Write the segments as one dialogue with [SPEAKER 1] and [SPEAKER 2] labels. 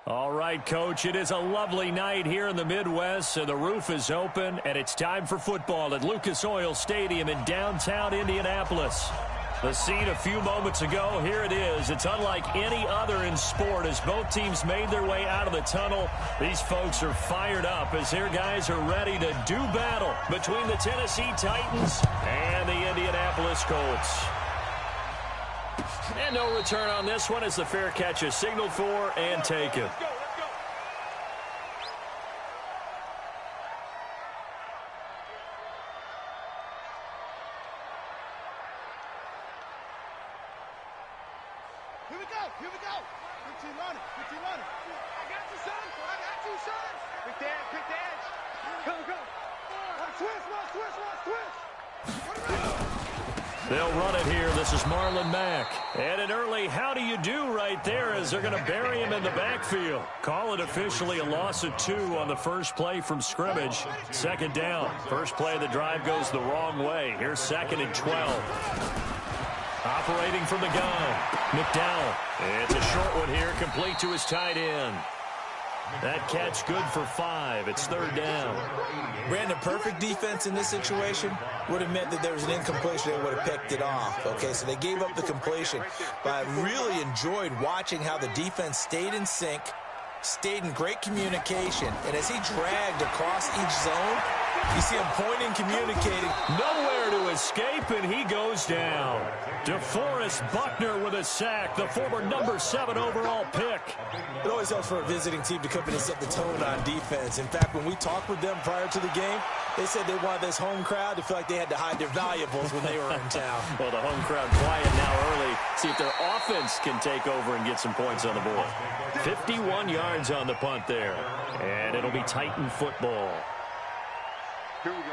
[SPEAKER 1] All right, Coach, it is a lovely night here in the Midwest, and the roof is open, and it's time for football at Lucas Oil Stadium in downtown Indianapolis. The scene a few moments ago, here it is. It's unlike any other in sport as both teams made their way out of the tunnel. These folks are fired up as their guys are ready to do battle between the Tennessee Titans and the Indianapolis Colts. And no return on this one as the fair catch is signaled for and taken.
[SPEAKER 2] Here we go. 15 on it. I got you, son. Pick the edge. Go. Switch.
[SPEAKER 1] They'll run it here. This is Marlon Mack. And an early how do you do right there as they're going to bury him in the backfield. Call it officially a loss of 2 on the first play from scrimmage. Second down. First play of the drive goes the wrong way. Here's 2nd and 12. Operating from the gun, McDowell. It's a short one here, complete to his tight end. That catch good for 5. It's 3rd down.
[SPEAKER 3] Brandon, perfect defense in this situation would have meant that there was an incompletion. They would have picked it off. Okay, so they gave up the completion. But I really enjoyed watching how the defense stayed in sync, stayed in great communication, and as he dragged across each zone, you see him pointing, communicating.
[SPEAKER 1] Nowhere to escape, and he goes down. DeForest Buckner with a sack, the former number 7 overall pick.
[SPEAKER 3] It always helps for a visiting team to come in and set the tone on defense. In fact, when we talked with them prior to the game, they said they wanted this home crowd to feel like they had to hide their valuables when they were in town.
[SPEAKER 1] Well, the home crowd quiet now early. See if their offense can take over and get some points on the board. 51 yards on the punt there. And it'll be Titan football.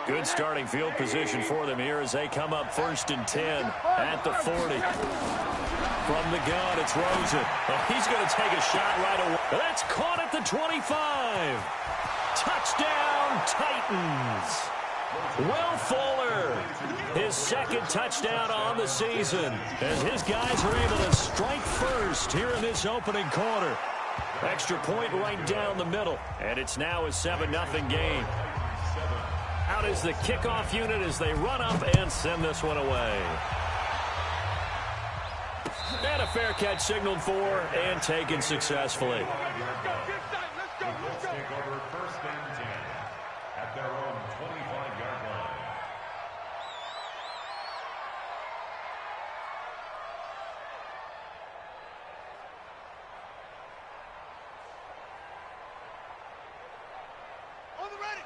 [SPEAKER 1] Good starting field position for them here as they come up 1st and 10 at the 40. From the gun, it's Rosen. Oh, he's going to take a shot right away. That's caught at the 25. Touchdown, Titans. Will Fuller, his 2nd touchdown on the season, as his guys are able to strike first here in this opening quarter. Extra point right down the middle, and it's now a 7-0 game. Out is the kickoff unit as they run up and send this one away. And a fair catch signaled for and taken successfully.
[SPEAKER 4] Let's take over 1st and 10 at their own 25-yard line.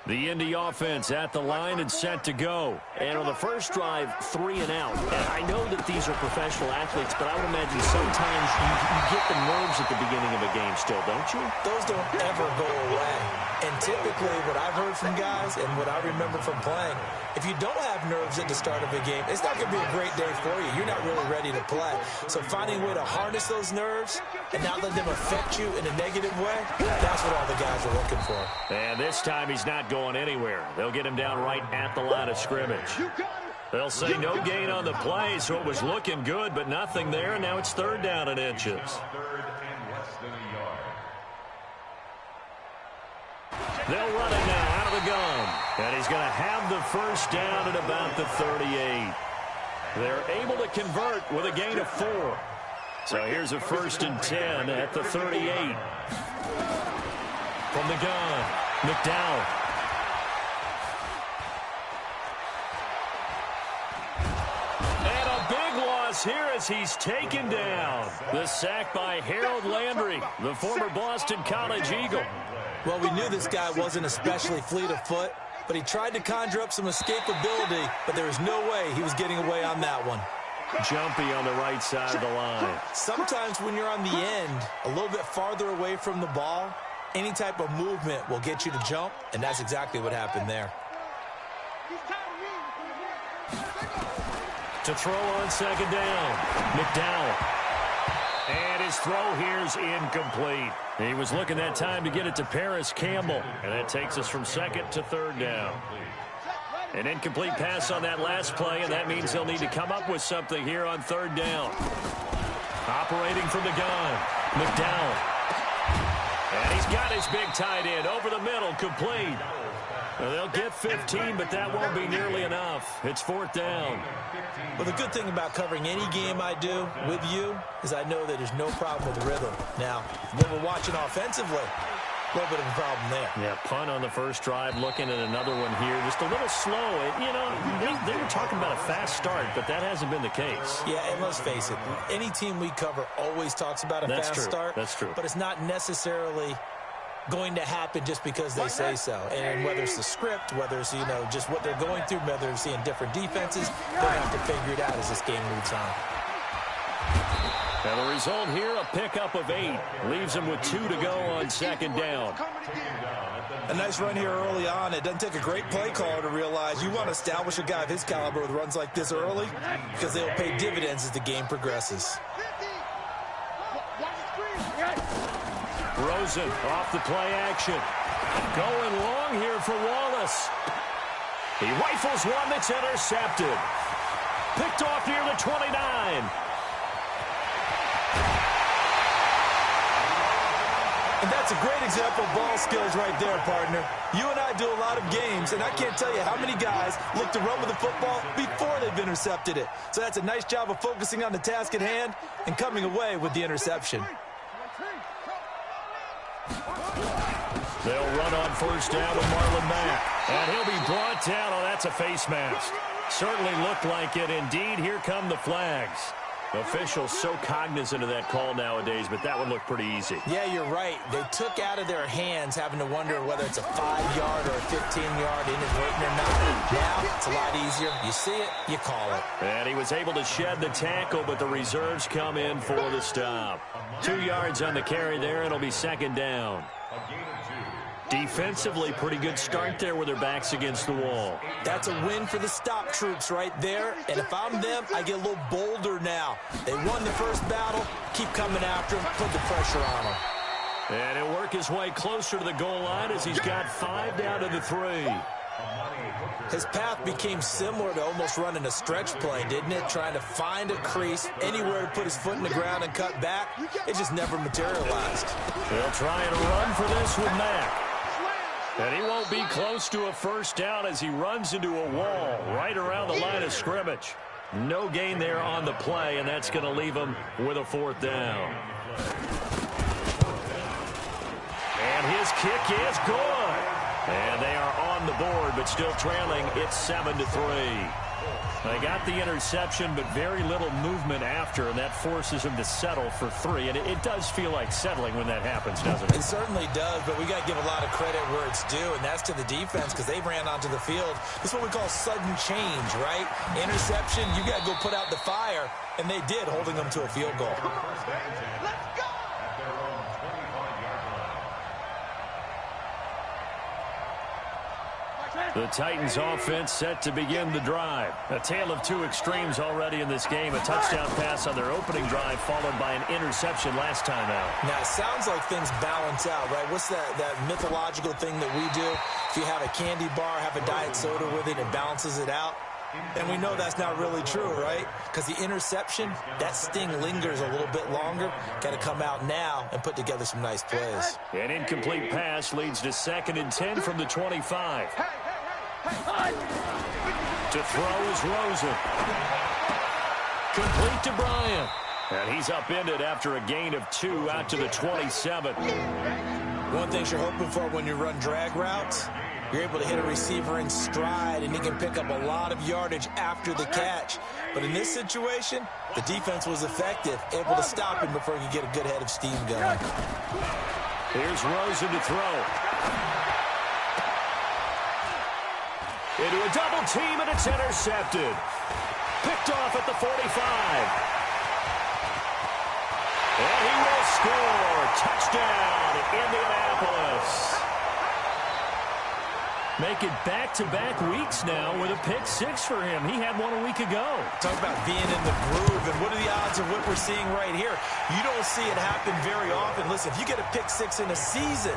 [SPEAKER 1] The Indy offense at the line and set to go. And on the first drive, 3 and out. And I know that these are professional athletes, but I would imagine sometimes you get the nerves at the beginning of a game still, don't you?
[SPEAKER 3] Those don't ever go away. And typically what I've heard from guys and what I remember from playing, if you don't have nerves at the start of a game, it's not going to be a great day for you. You're not really ready to play. So finding a way to harness those nerves and not let them affect you in a negative way, that's what all the guys are looking for.
[SPEAKER 1] And this time he's not going anywhere. They'll get him down right at the line of scrimmage. They'll say no gain on the play, so it was looking good, but nothing there, and now it's 3rd down and inches.
[SPEAKER 4] 3rd and less than a yard.
[SPEAKER 1] They'll run it now out of the gun. And he's going to have the 1st down at about the 38. They're able to convert with a gain of 4. So here's a 1st and 10 at the 38. From the gun, McDowell. And a big loss here as he's taken down. The sack by Harold Landry, the former Boston College Eagle.
[SPEAKER 3] Well, we knew this guy wasn't especially fleet of foot, but he tried to conjure up some escapability, but there was no way he was getting away on that one.
[SPEAKER 1] Jumpy on the right side of the line.
[SPEAKER 3] Sometimes when you're on the end, a little bit farther away from the ball, any type of movement will get you to jump, and that's exactly what happened there.
[SPEAKER 1] To throw on 2nd down, McDowell. And his throw here's incomplete. He was looking that time to get it to Paris Campbell. And that takes us from 2nd to 3rd down. An incomplete pass on that last play, and that means they'll need to come up with something here on 3rd down. Operating from the gun, McDowell. And he's got his big tight end over the middle, complete. Well, they'll get 15, but that won't be nearly enough. It's 4th down.
[SPEAKER 3] Well, the good thing about covering any game I do with you is I know that there's no problem with the rhythm. Now, when we're watching offensively, a little bit of a problem there.
[SPEAKER 1] Yeah, punt on the first drive, looking at another one here. Just a little slow. You know, they were talking about a fast start, but that hasn't been the case.
[SPEAKER 3] Yeah, and let's face it, any team we cover always talks about a fast start.
[SPEAKER 1] That's true.
[SPEAKER 3] But it's not necessarily going to happen just because they say so. And whether it's the script, whether it's, you know, just what they're going through, whether they're seeing different defenses, they'll have to figure it out as this game moves on.
[SPEAKER 1] And the result here, a pickup of 8. Leaves them with 2 to go on 2nd down.
[SPEAKER 3] A nice run here early on. It doesn't take a great play caller to realize you want to establish a guy of his caliber with runs like this early because they'll pay dividends as the game progresses.
[SPEAKER 1] Rosen off the play action. Going long here for Wallace. He rifles one that's intercepted. Picked off near the 29.
[SPEAKER 3] And that's a great example of ball skills right there, partner. You and I do a lot of games, and I can't tell you how many guys look to run with the football before they've intercepted it. So that's a nice job of focusing on the task at hand and coming away with the interception.
[SPEAKER 1] They'll run on 1st down with Marlon Mack. And he'll be brought down. Oh, that's a face mask. Certainly looked like it. Indeed, here come the flags. Officials so cognizant of that call nowadays, but that one looked pretty easy.
[SPEAKER 3] Yeah, you're right. They took out of their hands having to wonder whether it's a 5-yard or a 15-yard inadvertent or not. Now, it's a lot easier. You see it, you call it.
[SPEAKER 1] And he was able to shed the tackle, but the reserves come in for the stop. 2 yards on the carry there, and it'll be 2nd down. Defensively, pretty good start there with their backs against the wall.
[SPEAKER 3] That's a win for the stop troops right there. And if I'm them, I get a little bolder now. They won the first battle. Keep coming after them. Put the pressure on them.
[SPEAKER 1] And he'll work his way closer to the goal line as he's got 5 down to the 3.
[SPEAKER 3] His path became similar to almost running a stretch play, didn't it? Trying to find a crease, anywhere to put his foot in the ground and cut back. It just never materialized.
[SPEAKER 1] They'll try and run for this with Mack. And he won't be close to a 1st down as he runs into a wall right around the line of scrimmage. No gain there on the play, and that's going to leave him with a 4th down. And his kick is good. And they are on the board, but still trailing. It's 7-3. They got the interception, but very little movement after, and that forces him to settle for 3. And it does feel like settling when that happens, doesn't it?
[SPEAKER 3] It certainly does, but we got to give a lot of credit where it's due, and that's to the defense because they ran onto the field. This is what we call sudden change, right? Interception, you got to go put out the fire, and they did, holding them to a field goal.
[SPEAKER 2] Let's go!
[SPEAKER 1] The Titans offense set to begin the drive. A tale of 2 extremes already in this game. A touchdown pass on their opening drive followed by an interception last time out.
[SPEAKER 3] Now, it sounds like things balance out, right? What's that mythological thing that we do? If you have a candy bar, have a diet soda with it, it balances it out. And we know that's not really true, right? Because the interception, that sting lingers a little bit longer. Got to come out now and put together some nice plays.
[SPEAKER 1] An incomplete pass leads to 2nd and 10 from the 25. To throw is Rosen. Complete to Bryant. And he's upended after a gain of 2 out to the 27.
[SPEAKER 3] One thing you're hoping for when you run drag routes, you're able to hit a receiver in stride, and he can pick up a lot of yardage after the catch. But in this situation, the defense was effective, able to stop him before he could get a good head of steam going.
[SPEAKER 1] Here's Rosen to throw. Into a double team, and it's intercepted. Picked off at the 45. And he will score. Touchdown, Indianapolis. Make it back-to-back weeks now with a pick 6 for him. He had one a week ago.
[SPEAKER 3] Talk about being in the groove, and what are the odds of what we're seeing right here? You don't see it happen very often. Listen, if you get a pick 6 in a season,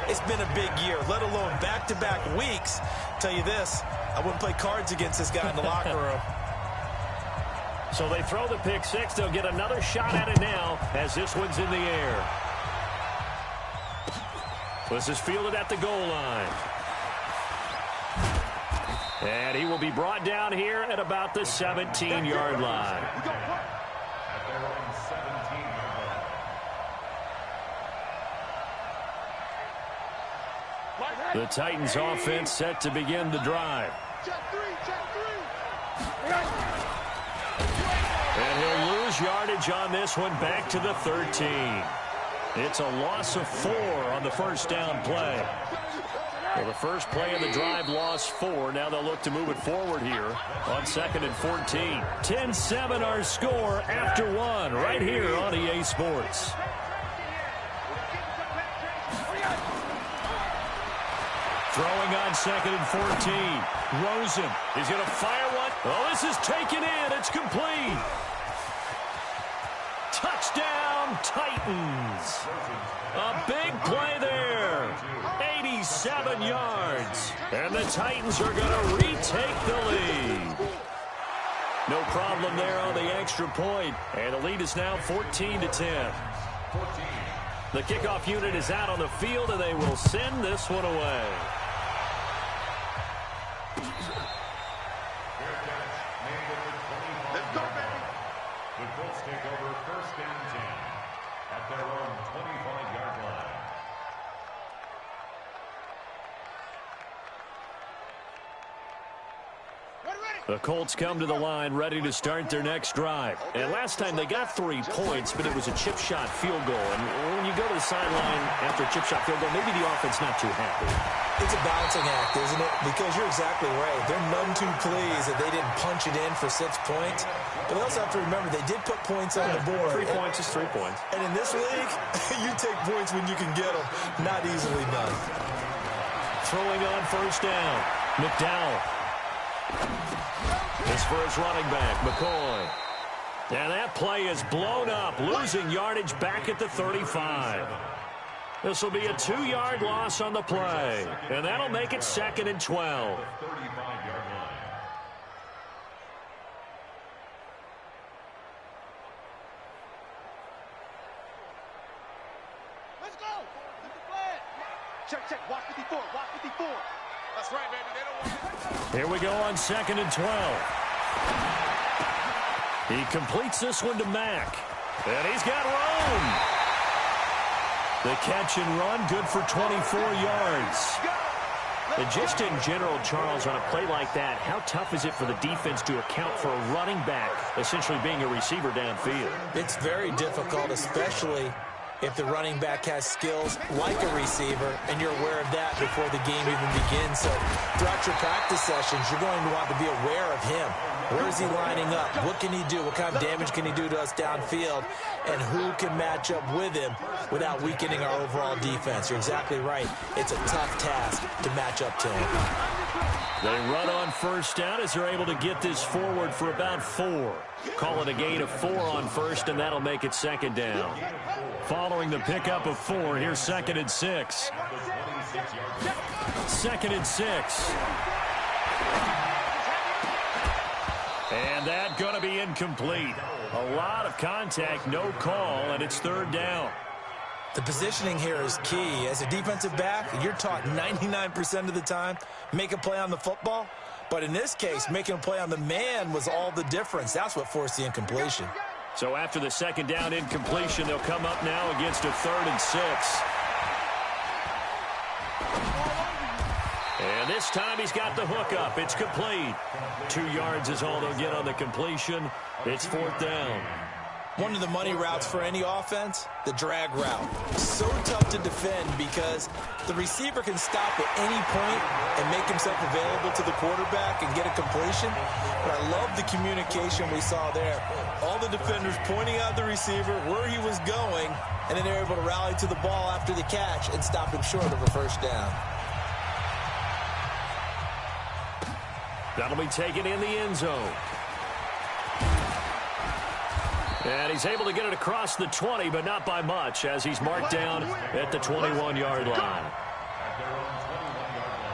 [SPEAKER 3] it's been a big year, let alone back-to-back weeks. Tell you this, I wouldn't play cards against this guy in the locker room.
[SPEAKER 1] So they throw the pick 6. They'll get another shot at it now as this one's in the air. This is fielded at the goal line. And he will be brought down here at about the 17-yard line.
[SPEAKER 4] At their own 17-yard line.
[SPEAKER 1] The Titans offense set to begin the drive.
[SPEAKER 2] Check three.
[SPEAKER 1] And he'll lose yardage on this one, back to the 13. It's a loss of 4 on the first down play. Well, the first play of the drive lost 4. Now they'll look to move it forward here on 2nd and 14. 10-7 our score after 1 right here on EA Sports. Throwing on 2nd and 14. Rosen is going to fire one. Oh, this is taken in. It's complete. Touchdown, Titans. A big play there. 87 yards. And the Titans are going to retake the lead. No problem there on the extra point. And the lead is now 14-10. The kickoff unit is out on the field, and they will send this one away.
[SPEAKER 4] The Colts take over 1st and 10 at their own 25-yard line.
[SPEAKER 1] The Colts come to the line ready to start their next drive. And last time they got 3 points, but it was a chip shot field goal. And when you go to the sideline after a chip shot field goal, maybe the offense not too happy.
[SPEAKER 3] It's a balancing act, isn't it? Because you're exactly right. They're none too pleased that they didn't punch it in for 6 points. But they also have to remember they did put points on the board.
[SPEAKER 1] 3 points is 3 points.
[SPEAKER 3] And in this league, you take points when you can get them. Not easily done.
[SPEAKER 1] Throwing on first down. McDowell. This for his running back, McCoy. And that play is blown up, losing yardage back at the 35. This will be a 2-yard loss on the play, and that'll make it 2nd and 12.
[SPEAKER 4] 35-yard line.
[SPEAKER 2] Let's go. Get the flag. Check. Watch 54. That's right, baby. They don't want.
[SPEAKER 1] Here we go on 2nd and 12. He completes this one to Mack. And he's got room. The catch and run, good for 24 yards. And just in general, Charles, on a play like that, how tough is it for the defense to account for a running back essentially being a receiver downfield?
[SPEAKER 3] It's very difficult, especially if the running back has skills like a receiver, and you're aware of that before the game even begins. So throughout your practice sessions, you're going to want to be aware of him. Where is he lining up? What can he do? What kind of damage can he do to us downfield? And who can match up with him without weakening our overall defense? You're exactly right. It's a tough task to match up to him.
[SPEAKER 1] They run on first down as they're able to get this forward for about 4. Call it a gain of 4 on first, and that'll make it 2nd down. Following the pickup of 4, here's 2nd and 6. 2nd and 6. And that going to be incomplete. A lot of contact, no call, and it's 3rd down.
[SPEAKER 3] The positioning here is key. As a defensive back, you're taught 99% of the time, make a play on the football. But in this case, making a play on the man was all the difference. That's what forced the incompletion.
[SPEAKER 1] So after the 2nd down incompletion, they'll come up now against a 3rd and 6. And this time he's got the hook up. It's complete. 2 yards is all they'll get on the completion. It's 4th down.
[SPEAKER 3] One of the money routes for any offense, the drag route. So tough to defend because the receiver can stop at any point and make himself available to the quarterback and get a completion. But I love the communication we saw there. All the defenders pointing out the receiver, where he was going, and then they're able to rally to the ball after the catch and stop him short of a first down.
[SPEAKER 1] That'll be taken in the end zone. And he's able to get it across the 20, but not by much, as he's marked down at the 21-yard line.
[SPEAKER 4] At their own 21-yard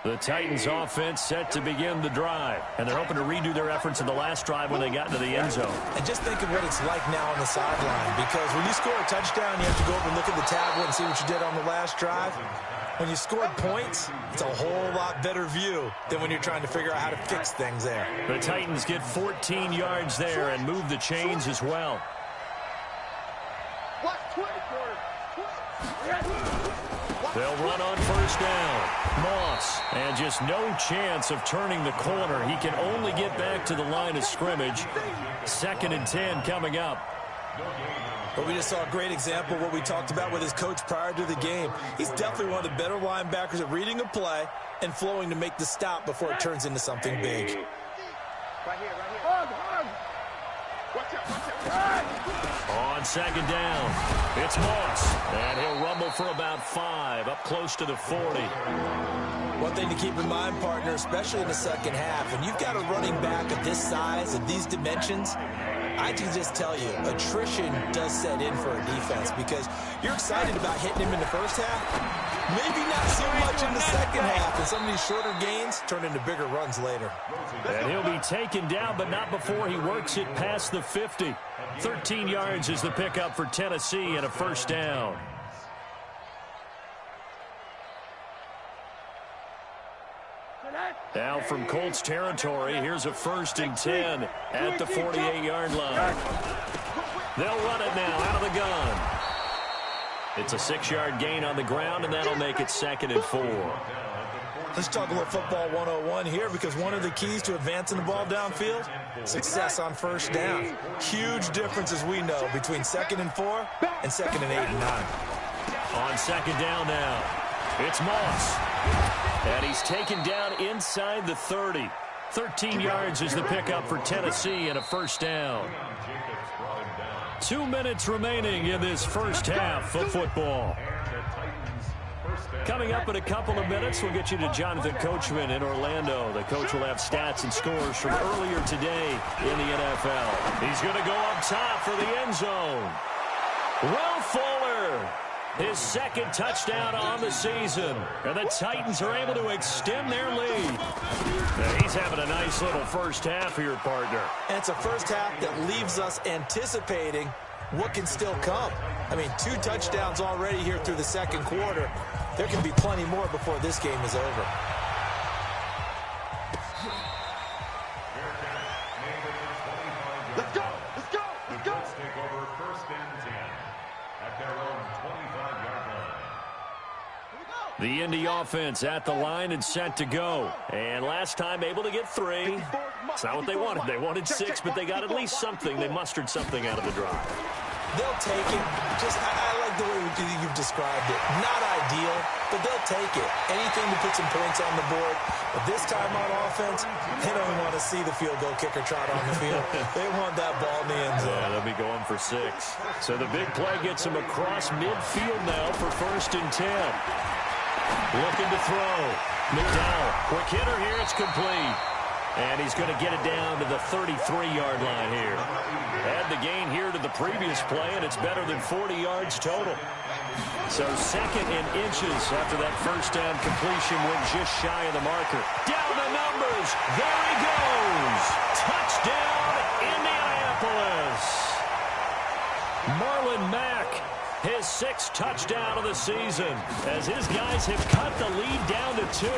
[SPEAKER 4] line.
[SPEAKER 1] The Titans offense set to begin the drive, and they're hoping to redo their efforts in the last drive when they got into the end zone.
[SPEAKER 3] And just think of what it's like now on the sideline, because when you score a touchdown, you have to go over and look at the tablet and see what you did on the last drive. When you scored points, it's a whole lot better view than when you're trying to figure out how to fix things there.
[SPEAKER 1] The Titans get 14 yards there and move the chains as well. They'll run on first down. Moss, and just no chance of turning the corner. He can only get back to the line of scrimmage. 2nd and 10 coming up.
[SPEAKER 3] But we just saw a great example of what we talked about with his coach prior to the game. He's definitely one of the better linebackers at reading a play and flowing to make the stop before it turns into something big.
[SPEAKER 2] Right here, right here. Watch out.
[SPEAKER 1] On 2nd down, it's Moss, and he'll rumble for about 5, up close to the 40.
[SPEAKER 3] One thing to keep in mind, partner, especially in the second half, when you've got a running back of this size, of these dimensions, I can just tell you, attrition does set in for a defense because you're excited about hitting him in the first half, maybe not so much in the second half, and some of these shorter gains turn into bigger runs later.
[SPEAKER 1] And he'll be taken down, but not before he works it past the 50. 13 yards is the pickup for Tennessee and a first down. Now from Colts territory, here's a 1st and 10 at the 48-yard line. They'll run it now out of the gun. It's a 6-yard gain on the ground, and that'll make it 2nd and 4.
[SPEAKER 3] Let's talk a little football 101 here, because one of the keys to advancing the ball downfield, success on first down. Huge difference, as we know, between 2nd and 4 and 2nd and 8 and 9.
[SPEAKER 1] On 2nd down now, it's Moss. And he's taken down inside the 30. 13 yards is the pickup for Tennessee and a first down. 2 minutes remaining in this first half of football. Coming up in a couple of minutes, we'll get you to Jonathan Coachman in Orlando. The coach will have stats and scores from earlier today in the NFL. He's going to go up top for the end zone. Will Fuller, his 2nd touchdown on the season. And the Titans are able to extend their lead. Now, he's having a nice little first half here, partner.
[SPEAKER 3] And it's a first half that leaves us anticipating what can still come. I mean, 2 touchdowns already here through the second quarter. There can be plenty more before this game is over.
[SPEAKER 2] Let's go! Let's go! Let's go!
[SPEAKER 4] Let's take over 1st and 10 at their own 25-yard line.
[SPEAKER 1] The Indy offense at the line and set to go. And last time able to get 3. It's not what they wanted. They wanted 6, but they got at least something. They mustered something out of the drive.
[SPEAKER 3] They'll take it. I like the way you've described it. Not ideal, but they'll take it. Anything to put some points on the board. But this time on offense, they don't want to see the field goal kicker trot on the field. They want that ball in the end zone.
[SPEAKER 1] Yeah, they'll be going for 6. So the big play gets him across midfield now for 1st and 10. Looking to throw. McDowell, quick hitter here. It's complete. And he's going to get it down to the 33-yard line here. Add the gain here to the previous play, and it's better than 40 yards total. So 2nd and inches after that first down completion went just shy of the marker. Down the numbers. There he goes. Touchdown, Indianapolis. Marlon Mack, his 6th touchdown of the season, as his guys have cut the lead down to 2.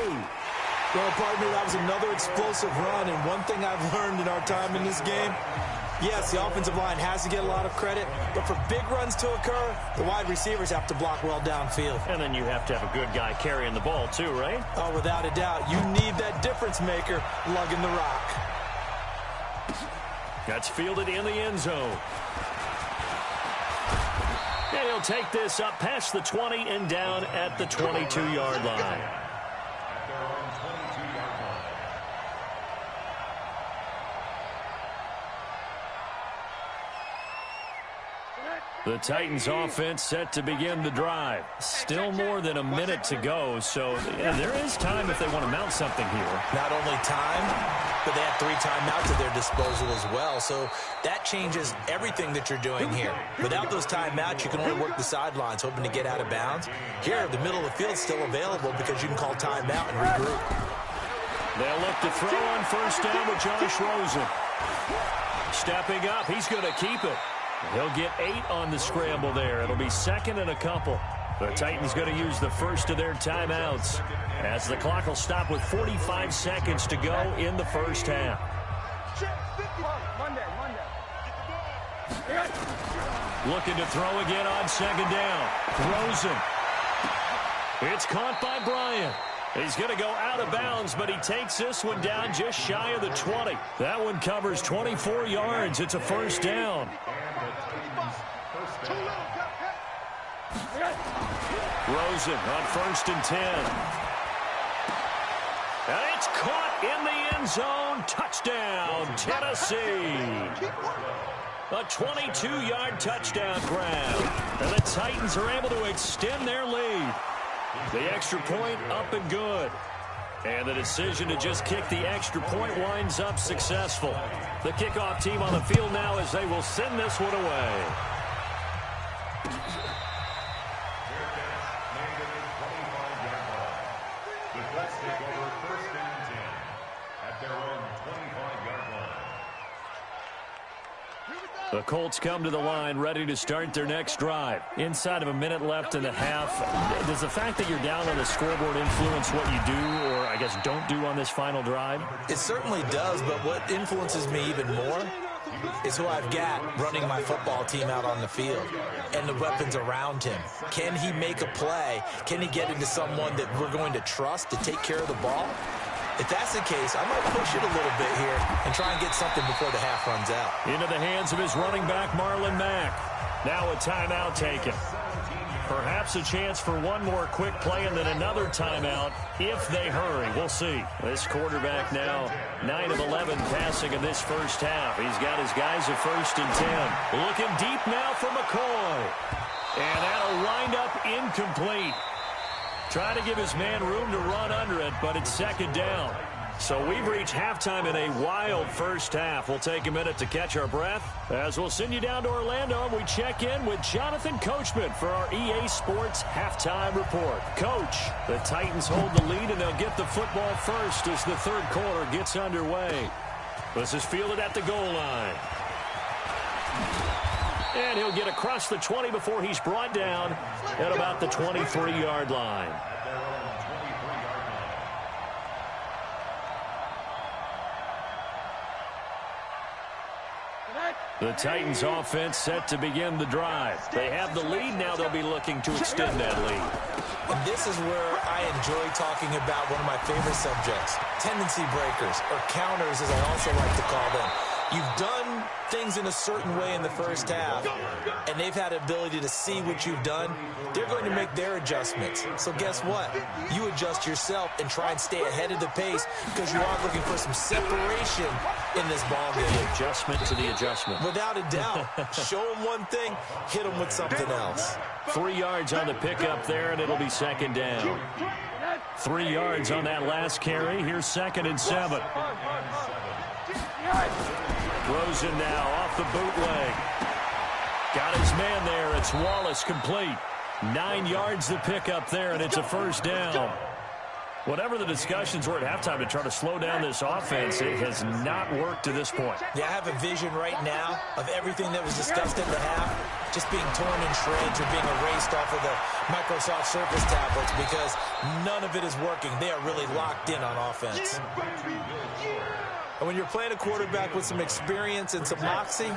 [SPEAKER 3] Well, partner, that was another explosive run, and one thing I've learned in our time in this game, yes, the offensive line has to get a lot of credit, but for big runs to occur, the wide receivers have to block well downfield.
[SPEAKER 1] And then you have to have a good guy carrying the ball too, right?
[SPEAKER 3] Oh, without a doubt. You need that difference maker lugging the rock.
[SPEAKER 1] That's fielded in the end zone. And he'll take this up past the 20 and down at the 22-yard line. The Titans offense set to begin the drive. Still more than a minute to go, so yeah, there is time if they want to mount something here.
[SPEAKER 3] Not only time, but they have 3 timeouts at their disposal as well. So that changes everything that you're doing here. Without those timeouts, you can only work the sidelines, hoping to get out of bounds. Here, the middle of the field's still available because you can call timeout and regroup.
[SPEAKER 1] They'll look to throw on first down with Josh Rosen. Stepping up, he's going to keep it. He'll get 8 on the scramble there. It'll be 2nd and a couple. The Titans going to use the first of their timeouts as the clock will stop with 45 seconds to go in the first half. Looking to throw again on 2nd down. Rosen. It's caught by Bryant. He's going to go out of bounds, but he takes this one down just shy of the 20. That one covers 24 yards. It's a first down. Rosen on 1st and 10. And it's caught in the end zone. Touchdown, Tennessee. A 22-yard touchdown grab. And the Titans are able to extend their lead. The extra point up and good. And the decision to just kick the extra point winds up successful. The kickoff team on the field now as they will send this one away. The Colts come to the line ready to start their next drive. Inside of a minute left in the half, does the fact that you're down on the scoreboard influence what you do or, I guess, don't do on this final drive?
[SPEAKER 3] It certainly does, but what influences me even more is who I've got running my football team out on the field and the weapons around him. Can he make a play? Can he get into someone that we're going to trust to take care of the ball? If that's the case, I might push it a little bit here and try and get something before the half runs out.
[SPEAKER 1] Into the hands of his running back, Marlon Mack. Now a timeout taken. Perhaps a chance for one more quick play and then another timeout if they hurry. We'll see. This quarterback now 9 of 11 passing in this first half. He's got his guys at 1st and 10. Looking deep now for McCoy. And that'll wind up incomplete. Trying to give his man room to run under it, but it's 2nd down. So we've reached halftime in a wild first half. We'll take a minute to catch our breath as we'll send you down to Orlando and we check in with Jonathan Coachman for our EA Sports Halftime Report. Coach, the Titans hold the lead and they'll get the football first as the third quarter gets underway. This is fielded at the goal line. And he'll get across the 20 before he's brought down at about the 23-yard line. The Titans offense set to begin the drive. They have the lead. Now they'll be looking to extend that lead.
[SPEAKER 3] And this is where I enjoy talking about one of my favorite subjects, tendency breakers, or counters as I also like to call them. You've done things in a certain way in the first half, and they've had the ability to see what you've done. They're going to make their adjustments. So guess what? You adjust yourself and try and stay ahead of the pace because you are looking for some separation in this ball game.
[SPEAKER 1] The adjustment to the adjustment.
[SPEAKER 3] Without a doubt. Show them one thing, hit them with something else.
[SPEAKER 1] 3 yards on the pickup there, and it'll be 2nd down. 3 yards on that last carry. Here's 2nd and 7. Rosen now off the bootleg. Got his man there. It's Wallace complete. 9 yards the pickup there, and it's a first down. Whatever the discussions were at halftime to try to slow down this offense, it has not worked to this point.
[SPEAKER 3] Yeah, I have a vision right now of everything that was discussed in the half just being torn in shreds or being erased off of the Microsoft Surface tablets because none of it is working. They are really locked in on offense. And when you're playing a quarterback with some experience and some moxie,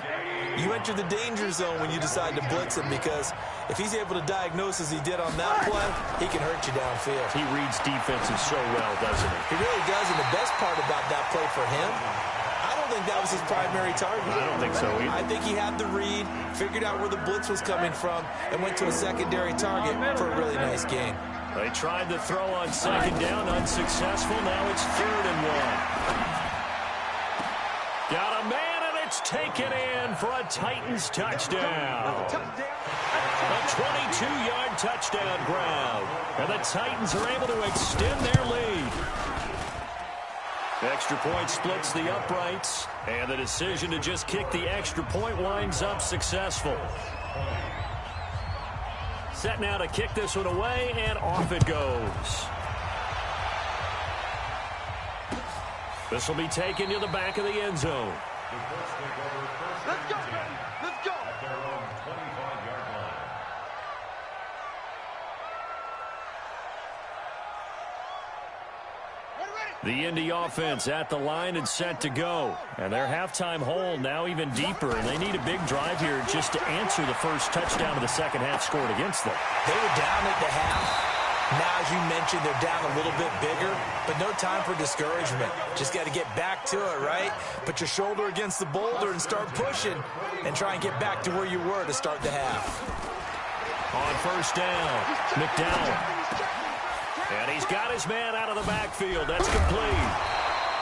[SPEAKER 3] you enter the danger zone when you decide to blitz him because if he's able to diagnose as he did on that play, he can hurt you downfield.
[SPEAKER 1] He reads defenses so well, doesn't he?
[SPEAKER 3] He really does, and the best part about that play for him, I don't think that was his primary target.
[SPEAKER 1] I don't think so either.
[SPEAKER 3] I think he had the read, figured out where the blitz was coming from, and went to a secondary target for a really nice gain.
[SPEAKER 1] They tried to throw on 2nd down, unsuccessful. Now it's 3rd and 1. Got a man, and it's taken in for a Titans touchdown. A 22-yard touchdown grab. And the Titans are able to extend their lead. Extra point splits the uprights, and the decision to just kick the extra point winds up successful. Set now to kick this one away, and off it goes. This will be taken to the back of the end zone.
[SPEAKER 2] Let's go, baby. Let's go.
[SPEAKER 4] At their own 25-yard line.
[SPEAKER 1] The Indy offense at the line and set to go. And their halftime hole now even deeper, and they need a big drive here just to answer the first touchdown of the second half scored against them.
[SPEAKER 3] They were down at the half. Now, as you mentioned, they're down a little bit bigger, but no time for discouragement. Just got to get back to it, right? Put your shoulder against the boulder and start pushing and try and get back to where you were to start the half.
[SPEAKER 1] On first down, McDowell. And he's got his man out of the backfield. That's complete.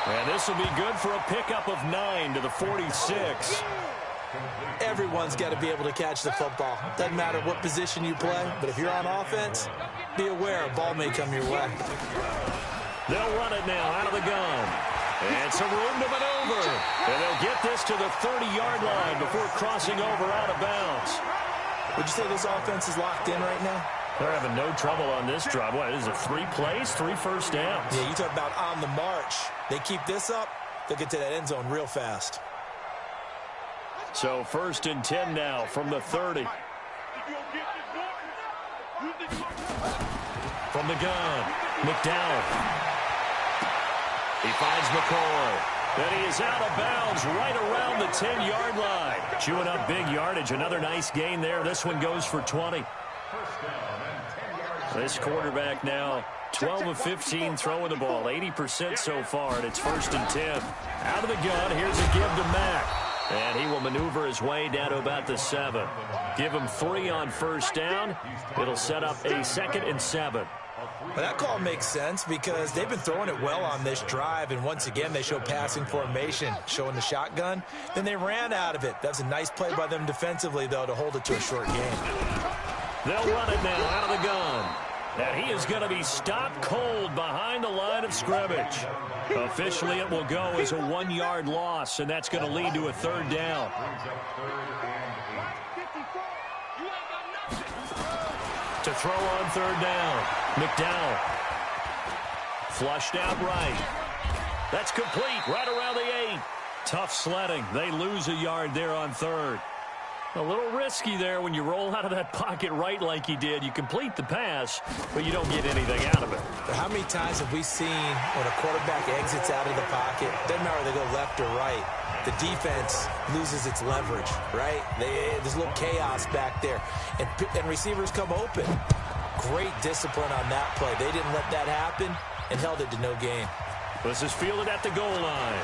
[SPEAKER 1] And this will be good for a pickup of 9 to the 46.
[SPEAKER 3] Everyone's got to be able to catch the football. Doesn't matter what position you play, but if you're on offense, be aware a ball may come your way.
[SPEAKER 1] They'll run it now out of the gun. And some room to maneuver. And they'll get this to the 30-yard line before crossing over out of bounds.
[SPEAKER 3] Would you say this offense is locked in right now?
[SPEAKER 1] They're having no trouble on this drive. What, is it 3 plays, 3 first downs?
[SPEAKER 3] Yeah, you talk about on the march. They keep this up, they'll get to that end zone real fast.
[SPEAKER 1] So 1st and 10 now from the 30. From the gun, McDowell. He finds McCoy. And he is out of bounds right around the 10-yard line. Chewing up big yardage. Another nice gain there. This one goes for 20. This quarterback now 12 of 15 throwing the ball. 80% so far, and it's 1st and 10. Out of the gun, here's a give to Mack. And he will maneuver his way down to about the 7. Give him 3 on first down. It'll set up a 2nd and 7.
[SPEAKER 3] Well, that call makes sense because they've been throwing it well on this drive, and once again they show passing formation, showing the shotgun. Then they ran out of it. That's a nice play by them defensively, though, to hold it to a short game.
[SPEAKER 1] They'll run it now out of the gun. And he is going to be stopped cold behind the line of scrimmage. Officially, it will go as a 1-yard loss, and that's going to lead to a 3rd down. To throw on 3rd down, McDowell. Flushed out right. That's complete right around the 8. Tough sledding. They lose a yard there on 3rd. A little risky there when you roll out of that pocket right like he did. You complete the pass, but you don't get anything out of it.
[SPEAKER 3] But how many times have we seen when a quarterback exits out of the pocket, doesn't matter whether they go left or right, the defense loses its leverage, right? There's a little chaos back there, and receivers come open. Great discipline on that play. They didn't let that happen and held it to no gain.
[SPEAKER 1] This is fielded at the goal line.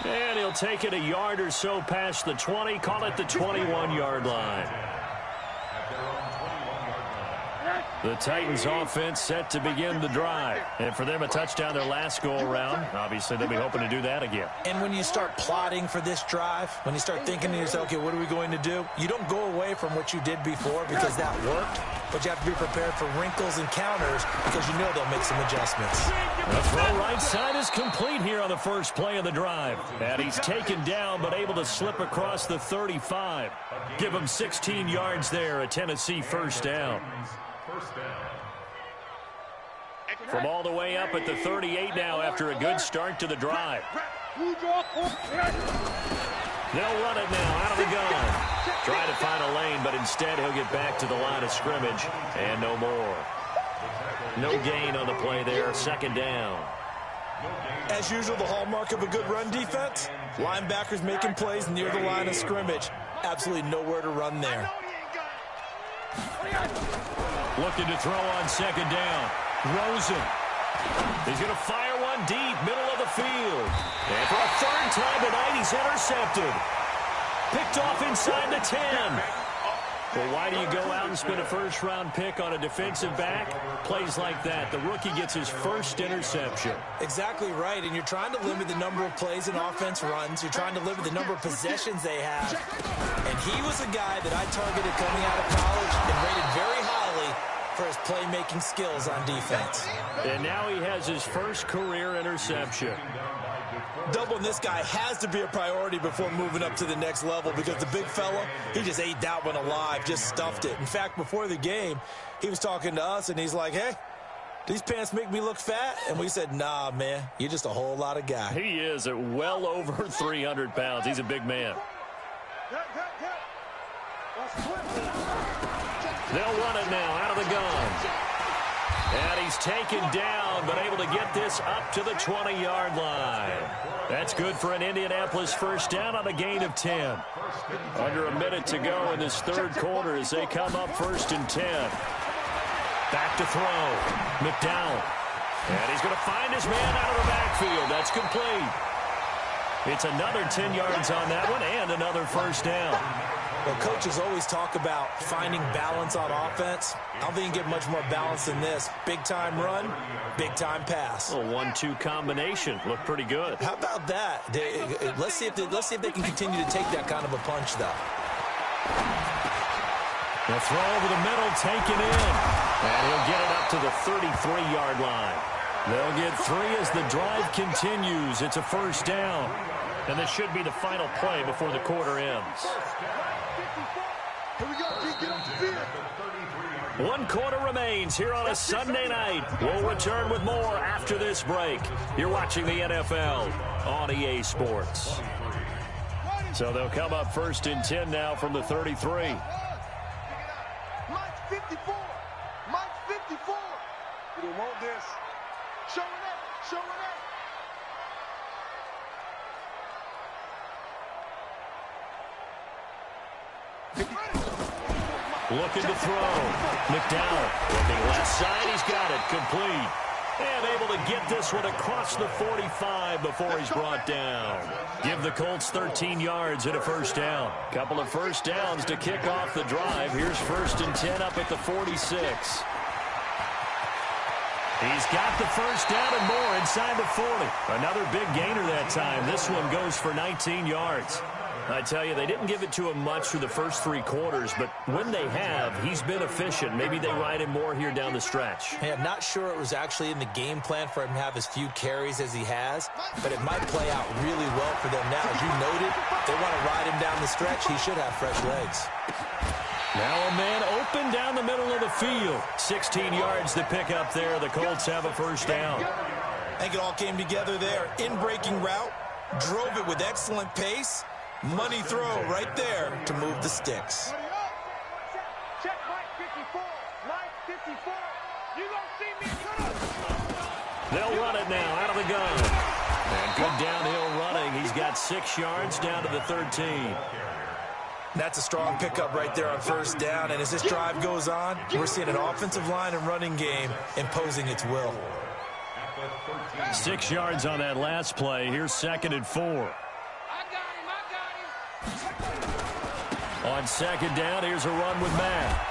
[SPEAKER 1] And he'll take it a yard or so past the 20, call it the 21-yard line. The Titans offense set to begin the drive. And for them, a touchdown their last go-around. Obviously, they'll be hoping to do that again.
[SPEAKER 3] And when you start plotting for this drive, when you start thinking to yourself, okay, what are we going to do? You don't go away from what you did before because that worked. But you have to be prepared for wrinkles and counters because you know they'll make some adjustments.
[SPEAKER 1] The throw right side is complete here on the first play of the drive. And he's taken down but able to slip across the 35. Give him 16 yards there, a Tennessee first down. From all the way up at the 38 now after a good start to the drive. They'll run it now out of the gun. Trying to find a lane, but instead he'll get back to the line of scrimmage. And no more. No gain on the play there. 2nd down.
[SPEAKER 3] As usual, the hallmark of a good run defense, linebackers making plays near the line of scrimmage. Absolutely nowhere to run there.
[SPEAKER 1] Looking to throw on 2nd down. Rosen. He's going to fire one deep, middle of the field. And for a 3rd time tonight, he's intercepted. Picked off inside the 10. Well, why do you go out and spend a first-round pick on a defensive back? Plays like that. The rookie gets his first interception.
[SPEAKER 3] Exactly right, and you're trying to limit the number of plays an offense runs. You're trying to limit the number of possessions they have. And he was a guy that I targeted coming out of college and rated very highly for his playmaking skills on defense.
[SPEAKER 1] And now he has his first career interception.
[SPEAKER 3] Doubling this guy has to be a priority before moving up to the next level because the big fella, he just ate that one alive, just stuffed it. In fact, before the game, he was talking to us, and he's like, hey, these pants make me look fat? And we said, nah, man, you're just a whole lot of guy.
[SPEAKER 1] He is at well over 300 pounds. He's a big man. They'll run it now out of the gun. And he's taken down, but able to get this up to the 20-yard line. That's good for an Indianapolis first down on a gain of 10. Under a minute to go in this third quarter as they come up 1st and 10. Back to throw. McDowell. And he's going to find his man out of the backfield. That's complete. It's another 10 yards on that one and another first down.
[SPEAKER 3] Well, coaches always talk about finding balance on offense. I don't think you can get much more balance than this. Big-time run, big-time pass.
[SPEAKER 1] A 1-2 combination. Looked pretty good.
[SPEAKER 3] How about that? Let's see if they can continue to take that kind of a punch, though.
[SPEAKER 1] The throw over the middle, taken in. And he'll get it up to the 33-yard line. They'll get 3 as the drive continues. It's a first down. And this should be the final play before the quarter ends.
[SPEAKER 2] Here we go, G. Get off the field.
[SPEAKER 1] 1 quarter remains here on a Sunday night. We'll return with more after this break. You're watching the NFL on EA Sports. So they'll come up 1st and 10 now from the 33.
[SPEAKER 2] Mike's 54. Mike's 54. You don't want this. Show it up. Show it up.
[SPEAKER 1] Looking to throw. McDowell looking left side. He's got it. Complete. And able to get this one across the 45 before he's brought down. Give the Colts 13 yards and a first down. Couple of first downs to kick off the drive. Here's 1st and 10 up at the 46. He's got the first down and more inside the 40. Another big gainer that time. This one goes for 19 yards. I tell you, they didn't give it to him much through the first 3 quarters, but when they have, he's been efficient. Maybe they ride him more here down the stretch.
[SPEAKER 3] Hey, I'm not sure it was actually in the game plan for him to have as few carries as he has, but it might play out really well for them now. As you noted, they want to ride him down the stretch. He should have fresh legs.
[SPEAKER 1] Now a man open down the middle of the field. 16 yards to pick up there. The Colts have a first down.
[SPEAKER 3] I think it all came together there. In-breaking route, drove it with excellent pace. Money throw right there to move the sticks.
[SPEAKER 2] Check Mike 54. Mike 54. You don't see me.
[SPEAKER 1] They'll run it now out of the gun. And good downhill running. He's got 6 yards down to the 13.
[SPEAKER 3] That's a strong pickup right there on first down. And as this drive goes on, we're seeing an offensive line and running game imposing its will.
[SPEAKER 1] 6 yards on that last play. Here's 2nd and 4. On 2nd down, here's a run with Matt.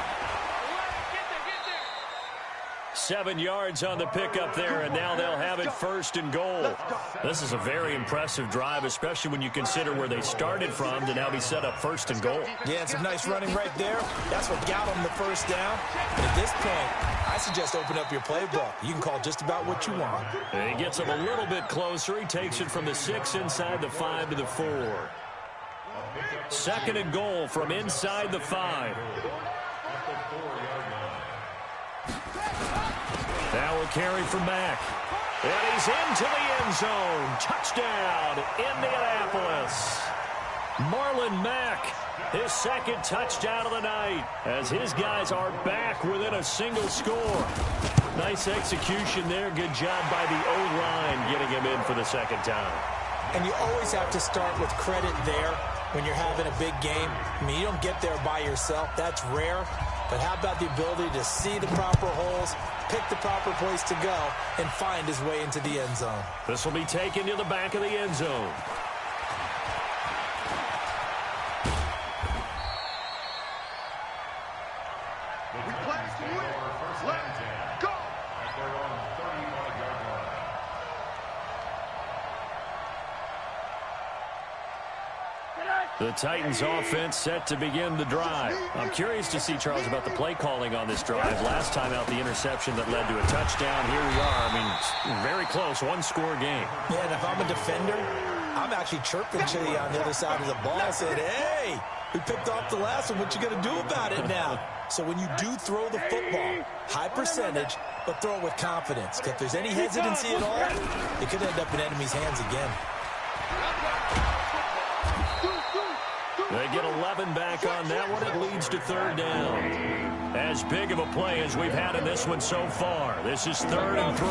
[SPEAKER 1] 7 yards on the pickup there, and now they'll have it 1st and goal. This is a very impressive drive, especially when you consider where they started from to now be set up 1st and goal.
[SPEAKER 3] Yeah, and some nice running right there. That's what got them the first down. But at this point, I suggest open up your playbook. You can call just about what you want.
[SPEAKER 1] And he gets them a little bit closer. He takes it from the 6 inside the 5 to the 4. 2nd and goal from inside the 5. Now will carry for Mack. And he's into the end zone. Touchdown, Indianapolis. Marlon Mack, his 2nd touchdown of the night, as his guys are back within a single score. Nice execution there. Good job by the O-line getting him in for the 2nd time.
[SPEAKER 3] And you always have to start with credit there when you're having a big game. I mean, you don't get there by yourself. That's rare. But how about the ability to see the proper holes, pick the proper place to go, and find his way into the end zone?
[SPEAKER 1] This will be taken to the back of the end zone.
[SPEAKER 2] We play to win. Let's go.
[SPEAKER 4] At their own 35-yard line.
[SPEAKER 2] Get out.
[SPEAKER 1] The Titans offense set to begin the drive. I'm curious to see, Charles, about the play calling on this drive. Last time out, the interception that led to a touchdown. Here we are. I mean, very close, one-score game.
[SPEAKER 3] Yeah, and if I'm a defender, I'm actually chirping to you on the other side of the ball, saying, hey, we picked off the last one. What you going to do about it now? So when you do throw the football, high percentage, but throw it with confidence. If there's any hesitancy at all, it could end up in enemy's hands again.
[SPEAKER 1] They get 11 back on that one. It leads to third down. As big of a play as we've had in this one so far. This is 3rd and 3.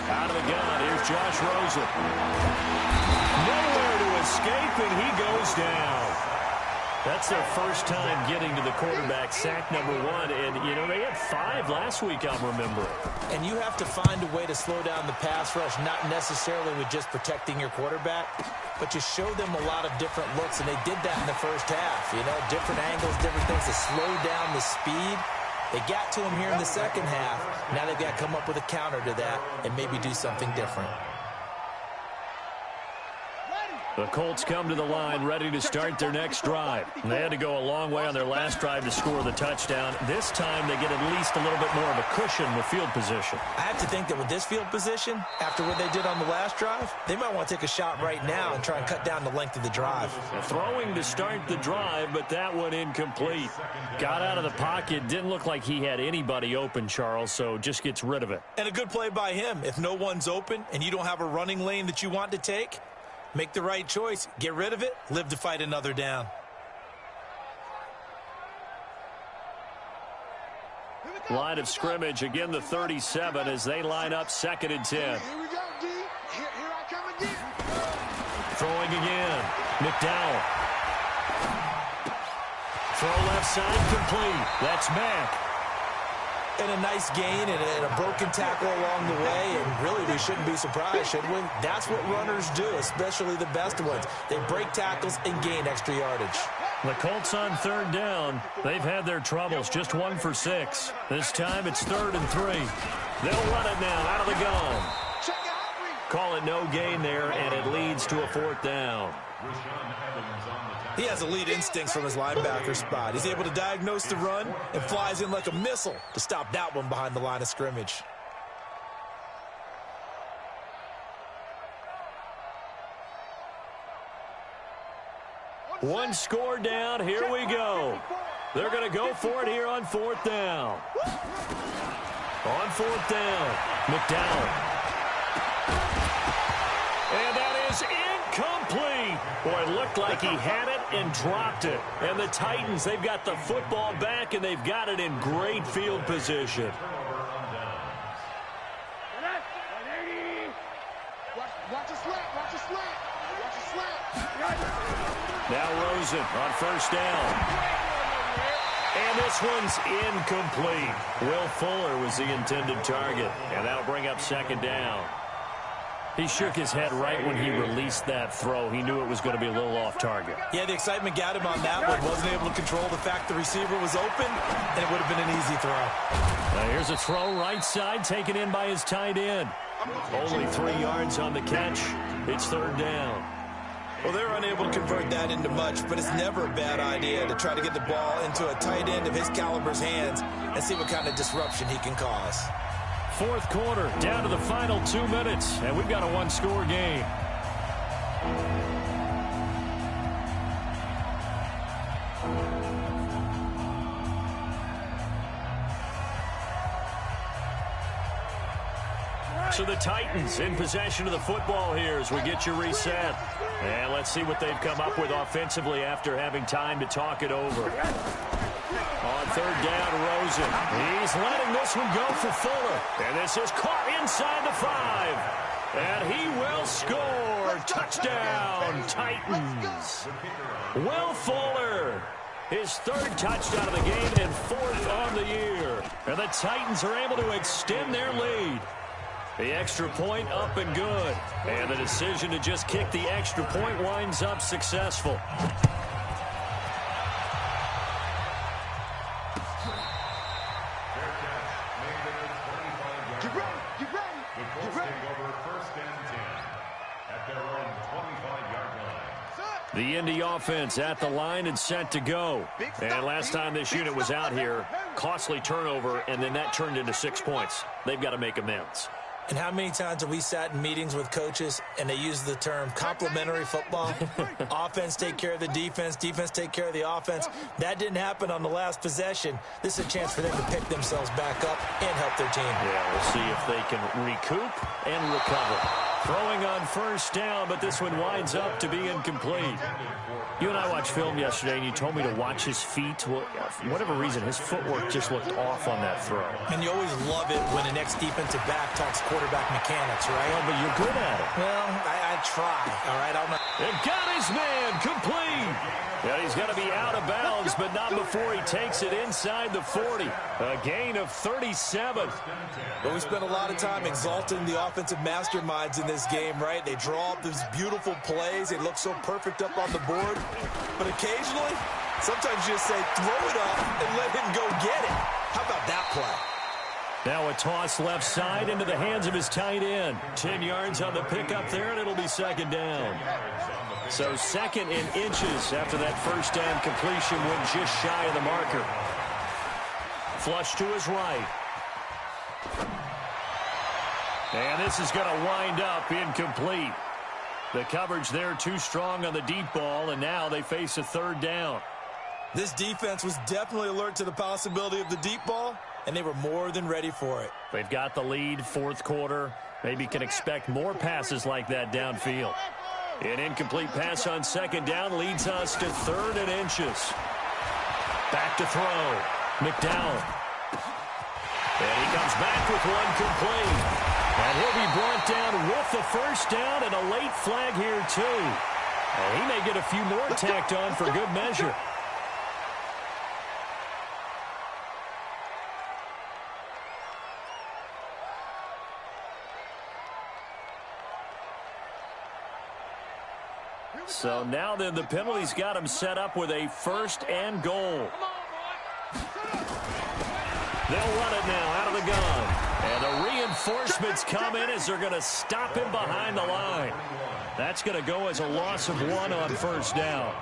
[SPEAKER 1] Out of the gun, here's Josh Rosen. Nowhere to escape, and he goes down. That's their first time getting to the quarterback, sack number 1. And, you know, they had 5 last week, I'm remembering.
[SPEAKER 3] And you have to find a way to slow down the pass rush, not necessarily with just protecting your quarterback, but you show them a lot of different looks, and they did that in the first half. You know, different angles, different things to slow down the speed. They got to him here in the second half. Now they've got to come up with a counter to that and maybe do something different.
[SPEAKER 1] The Colts come to the line ready to start their next drive. They had to go a long way on their last drive to score the touchdown. This time they get at least a little bit more of a cushion with field position.
[SPEAKER 3] I have to think that with this field position, after what they did on the last drive, they might want to take a shot right now and try and cut down the length of the drive.
[SPEAKER 1] Throwing to start the drive, but that one incomplete. Got out of the pocket. Didn't look like he had anybody open, Charles, so just gets rid of it.
[SPEAKER 3] And a good play by him. If no one's open and you don't have a running lane that you want to take, make the right choice. Get rid of it. Live to fight another down.
[SPEAKER 1] Line of scrimmage, again the 37 as they line up 2nd and 10.
[SPEAKER 2] Here we go, D. Here I come again.
[SPEAKER 1] Throwing again. McDowell. Throw left side complete. That's Mack.
[SPEAKER 3] And a nice gain and a broken tackle along the way, and really we shouldn't be surprised, should we? That's what runners do, especially the best ones. They break tackles and gain extra yardage.
[SPEAKER 1] The Colts on 3rd down. They've had their troubles, just 1 for 6. This time it's 3rd and 3. They'll run it now out of the gun. Call it no gain there, and it leads to a 4th down.
[SPEAKER 3] He has elite instincts from his linebacker spot. He's able to diagnose the run and flies in like a missile to stop that one behind the line of scrimmage.
[SPEAKER 1] One score down. Here we go. They're going to go for it here on 4th down. On 4th down, McDowell. And that is incomplete. Boy, it looked like he had it and dropped it. And the Titans, they've got the football back, and they've got it in great field position.
[SPEAKER 2] Watch a slap, watch a slap, watch a slap.
[SPEAKER 1] Now Rosen on 1st down. And this one's incomplete. Will Fuller was the intended target, and that'll bring up 2nd down. He shook his head right when he released that throw. He knew it was going to be a little off target.
[SPEAKER 3] Yeah, the excitement got him on that one. Wasn't able to control the fact the receiver was open, and it would have been an easy throw.
[SPEAKER 1] Now here's a throw right side, taken in by his tight end. Only 3 yards on the catch. It's 3rd down.
[SPEAKER 3] Well, they're unable to convert that into much, but it's never a bad idea to try to get the ball into a tight end of his caliber's hands and see what kind of disruption he can cause.
[SPEAKER 1] 4th quarter, down to the final 2 minutes, and we've got a 1-score game. So the Titans in possession of the football here as we get you reset. And let's see what they've come up with offensively after having time to talk it over. On 3rd down, Rosen. He's letting this one go for Fuller. And this is caught inside the 5. And he will score. Touchdown, Titans. Will Fuller. His 3rd touchdown of the game and 4th on the year. And the Titans are able to extend their lead. The extra point up and good. And the decision to just kick the extra point winds up successful. The Indy offense at the line and set to go. And last time this unit was out here, costly turnover, and then that turned into 6 points. They've got to make amends.
[SPEAKER 3] And how many times have we sat in meetings with coaches and they use the term complementary football? Offense take care of the defense, defense take care of the offense. That didn't happen on the last possession. This is a chance for them to pick themselves back up and help their team.
[SPEAKER 1] Yeah, we'll see if they can recoup and recover. Throwing on first down, but this one winds up to be incomplete. You and I watched film yesterday, and you told me to watch his feet. Well, for whatever reason, his footwork just looked off on that throw.
[SPEAKER 3] And you always love it when the next defensive back talks quarterback mechanics, right?
[SPEAKER 1] Oh, but you're good at it.
[SPEAKER 3] Well, I try, all right? I'm not.
[SPEAKER 1] And got his man complete. Yeah, he's got to be out of bounds, but not before he takes it inside the 40. A gain of 37.
[SPEAKER 3] But we spent a lot of time exalting the offensive masterminds in this game, right? They draw up these beautiful plays. They look so perfect up on the board. But occasionally, sometimes you just say, throw it up and let him go get it. How about that play?
[SPEAKER 1] Now a toss left side into the hands of his tight end. 10 yards on the pickup there, and it'll be second down. So second in inches after that first down completion went just shy of the marker. Flush to his right. And this is going to wind up incomplete. The coverage there too strong on the deep ball, and now they face a third down.
[SPEAKER 3] This defense was definitely alert to the possibility of the deep ball, and they were more than ready for it.
[SPEAKER 1] They've got the lead, fourth quarter. Maybe can expect more passes like that downfield. An incomplete pass on second down leads us to third and inches. Back to throw. McDowell. And he comes back with one complete. And he'll be brought down with the first down and a late flag here, too. And he may get a few more tacked on for good measure. So now then the penalty's got him set up with a first and goal. They'll run it now out of the gun. And the reinforcements come in as they're going to stop him behind the line. That's going to go as a loss of 1 on first down.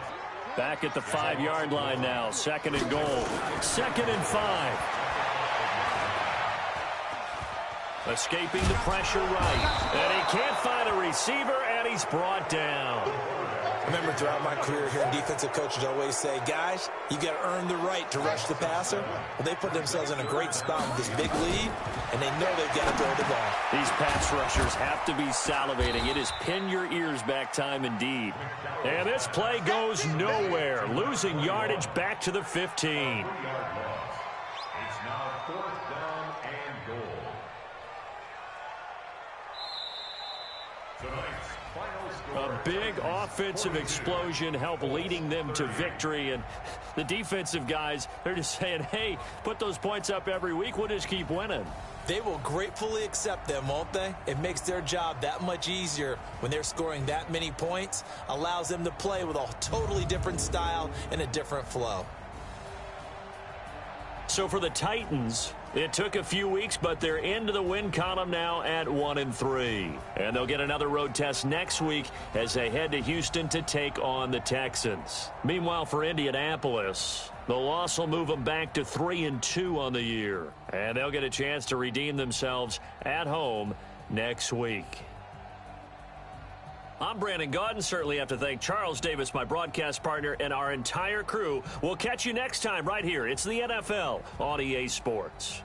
[SPEAKER 1] Back at the 5-yard line now. Second and goal. Second and 5. Escaping the pressure right. And he can't find a receiver, and he's brought down.
[SPEAKER 3] I remember throughout my career hearing defensive coaches always say, guys, you got to earn the right to rush the passer. Well, they put themselves in a great spot with this big lead, and they know they've got to throw the ball.
[SPEAKER 1] These pass rushers have to be salivating. It is pin your ears back time indeed. And this play goes nowhere. Losing yardage back to the 15.
[SPEAKER 4] It's now fourth down and goal. Tonight's final score.
[SPEAKER 1] A big offensive explosion helped leading them to victory. And the defensive guys, they're just saying, hey, put those points up every week. We'll just keep winning.
[SPEAKER 3] They will gratefully accept them, won't they? It makes their job that much easier when they're scoring that many points. Allows them to play with a totally different style and a different flow.
[SPEAKER 1] So for the Titans, it took a few weeks, but they're into the win column now at 1-3. And they'll get another road test next week as they head to Houston to take on the Texans. Meanwhile, for Indianapolis, the loss will move them back to 3-2 on the year. And they'll get a chance to redeem themselves at home next week. I'm Brandon Gaudin. Certainly have to thank Charles Davis, my broadcast partner, and our entire crew. We'll catch you next time right here. It's the NFL on EA Sports.